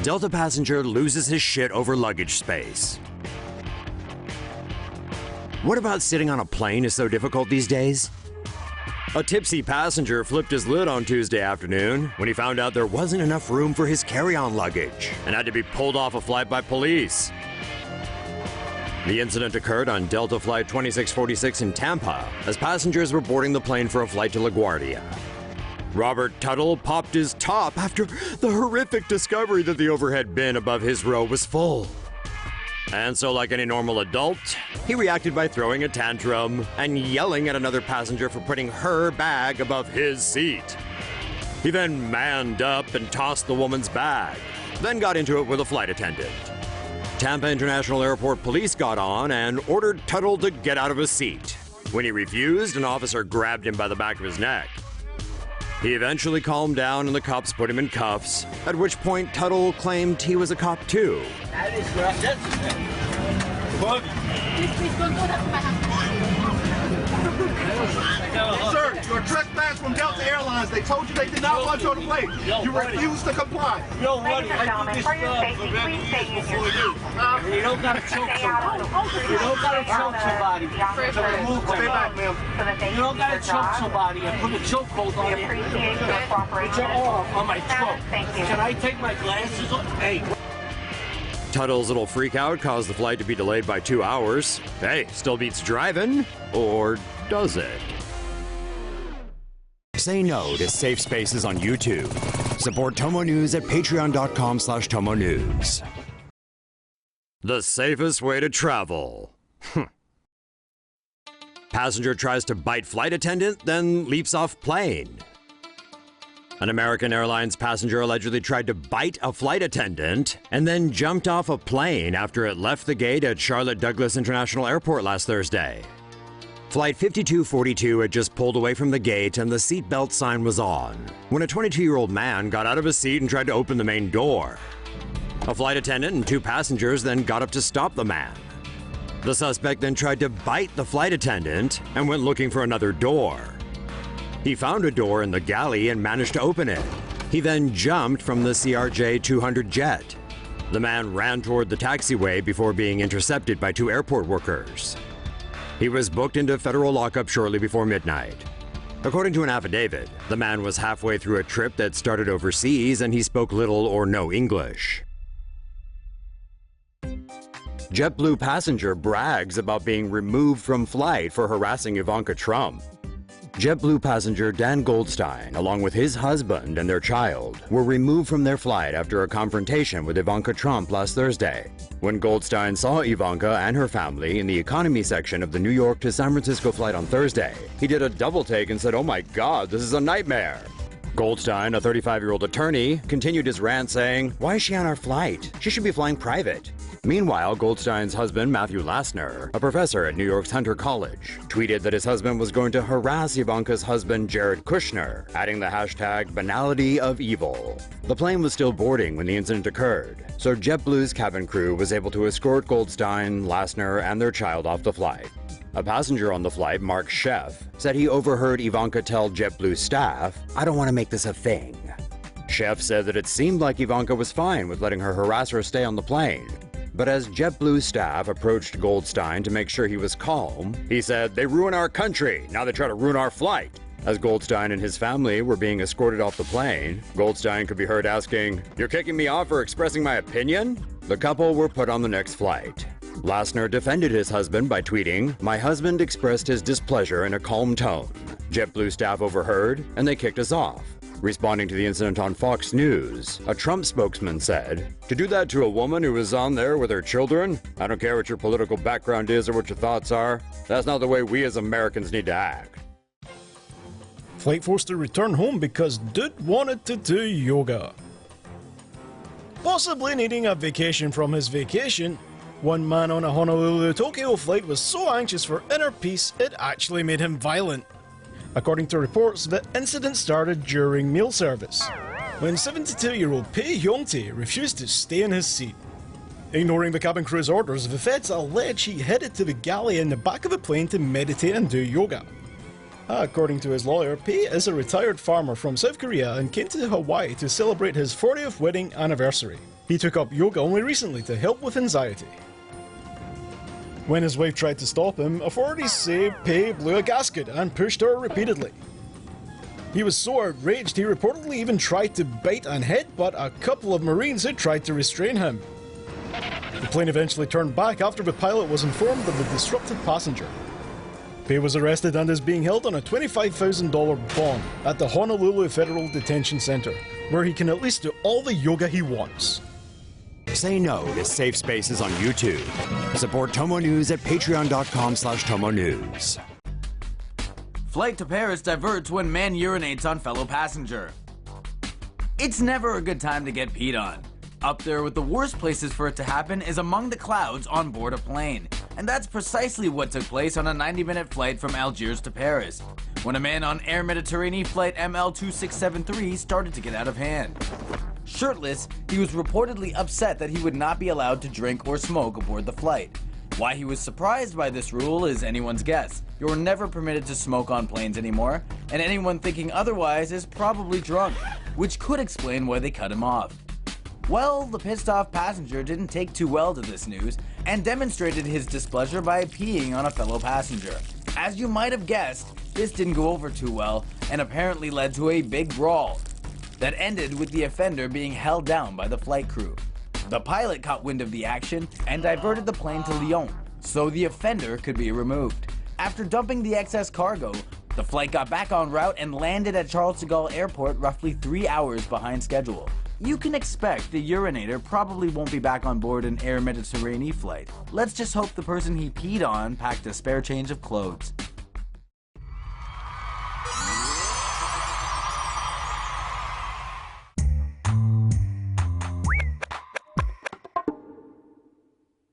Delta passenger loses his shit over luggage space. What about sitting on a plane is so difficult these days? A tipsy passenger flipped his lid on Tuesday afternoon when he found out there wasn't enough room for his carry-on luggage and had to be pulled off a flight by police. The incident occurred on Delta Flight 2646 in Tampa as passengers were boarding the plane for a flight to LaGuardia. Robert Tuttle popped his top after the horrific discovery that the overhead bin above his row was full. And so, like any normal adult, he reacted by throwing a tantrum and yelling at another passenger for putting her bag above his seat. He then manned up and tossed the woman's bag, then got into it with a flight attendant. Tampa International Airport police got on and ordered Tuttle to get out of his seat. When he refused, an officer grabbed him by the back of his neck. He eventually calmed down and the cops put him in cuffs, at which point Tuttle claimed he was a cop too. That is not necessary. Sir, you're trespass from Delta Airlines. They told you they did not want you on the plane. You refused to comply. Yo, buddy, I do this stuff for years before you. You don't gotta choke somebody. You don't gotta choke somebody to remove Stay back, them. ma'am. You don't gotta choke somebody and put a chokehold on you. Put your arm on my throat. Can I take my glasses off? Hey. Tuttle's little freakout caused the flight to be delayed by 2 hours. Hey, still beats driving, or does it? Say no to safe spaces on YouTube. Support TomoNews at patreon.com/TomoNews. The safest way to travel. Passenger tries to bite flight attendant, then leaps off plane. An American Airlines passenger allegedly tried to bite a flight attendant and then jumped off a plane after it left the gate at Charlotte Douglas International Airport last Thursday. Flight 5242 had just pulled away from the gate and the seatbelt sign was on when a 22-year-old man got out of his seat and tried to open the main door. A flight attendant and 2 passengers then got up to stop the man. The suspect then tried to bite the flight attendant and went looking for another door. He found a door in the galley and managed to open it. He then jumped from the CRJ-200 jet. The man ran toward the taxiway before being intercepted by 2 airport workers. He was booked into federal lockup shortly before midnight. According to an affidavit, the man was halfway through a trip that started overseas and he spoke little or no English. JetBlue passenger brags about being removed from flight for harassing Ivanka Trump. JetBlue passenger Dan Goldstein, along with his husband and their child, were removed from their flight after a confrontation with Ivanka Trump last Thursday. When Goldstein saw Ivanka and her family in the economy section of the New York to San Francisco flight on Thursday, he did a double take and said, "Oh my God, this is a nightmare." Goldstein, a 35-year-old attorney, continued his rant saying, "Why is she on our flight? She should be flying private." Meanwhile, Goldstein's husband, Matthew Lassner, a professor at New York's Hunter College, tweeted that his husband was going to harass Ivanka's husband, Jared Kushner, adding the hashtag banality of evil. The plane was still boarding when the incident occurred, so JetBlue's cabin crew was able to escort Goldstein, Lassner, and their child off the flight. A passenger on the flight, Mark Sheff, said he overheard Ivanka tell JetBlue staff, "I don't want to make this a thing." Sheff said that it seemed like Ivanka was fine with letting her harasser stay on the plane. But as JetBlue staff approached Goldstein to make sure he was calm, he said, "They ruin our country, now they try to ruin our flight." As Goldstein and his family were being escorted off the plane, Goldstein could be heard asking, "You're kicking me off for expressing my opinion?" The couple were put on the next flight. Lassner defended his husband by tweeting, "My husband expressed his displeasure in a calm tone. JetBlue staff overheard, and they kicked us off." Responding to the incident on Fox News, a Trump spokesman said, "To do that to a woman who was on there with her children? I don't care what your political background is or what your thoughts are. That's not the way we as Americans need to act." Flight forced to return home because dude wanted to do yoga. Possibly needing a vacation from his vacation, one man on a Honolulu-Tokyo flight was so anxious for inner peace it actually made him violent. According to reports, the incident started during meal service, when 72-year-old Pei Hyung-tae refused to stay in his seat. Ignoring the cabin crew's orders, the feds allege he headed to the galley in the back of the plane to meditate and do yoga. According to his lawyer, Pei is a retired farmer from South Korea and came to Hawaii to celebrate his 40th wedding anniversary. He took up yoga only recently to help with anxiety. When his wife tried to stop him, authorities say Pei blew a gasket and pushed her repeatedly. He was so outraged he reportedly even tried to bite and headbutt a couple of Marines who tried to restrain him. The plane eventually turned back after the pilot was informed of the disrupted passenger. Pei was arrested and is being held on a $25,000 bond at the Honolulu Federal Detention Center, where he can at least do all the yoga he wants. Say no to safe spaces on YouTube. Support TomoNews at patreon.com/TomoNews. Flight to Paris diverts when man urinates on fellow passenger. It's never a good time to get peed on. Up there with the worst places for it to happen is among the clouds on board a plane. And that's precisely what took place on a 90-minute flight from Algiers to Paris, when a man on Air Mediterranean flight ML2673 started to get out of hand. Shirtless, he was reportedly upset that he would not be allowed to drink or smoke aboard the flight. Why he was surprised by this rule is anyone's guess. You're never permitted to smoke on planes anymore, and anyone thinking otherwise is probably drunk, which could explain why they cut him off. Well, the pissed off passenger didn't take too well to this news and demonstrated his displeasure by peeing on a fellow passenger. As you might have guessed, this didn't go over too well and apparently led to a big brawl that ended with the offender being held down by the flight crew. The pilot caught wind of the action and diverted the plane to Lyon so the offender could be removed. After dumping the excess cargo, the flight got back on route and landed at Charles de Gaulle Airport roughly 3 hours behind schedule. You can expect the urinator probably won't be back on board an Air Mediterranean flight. Let's just hope the person he peed on packed a spare change of clothes.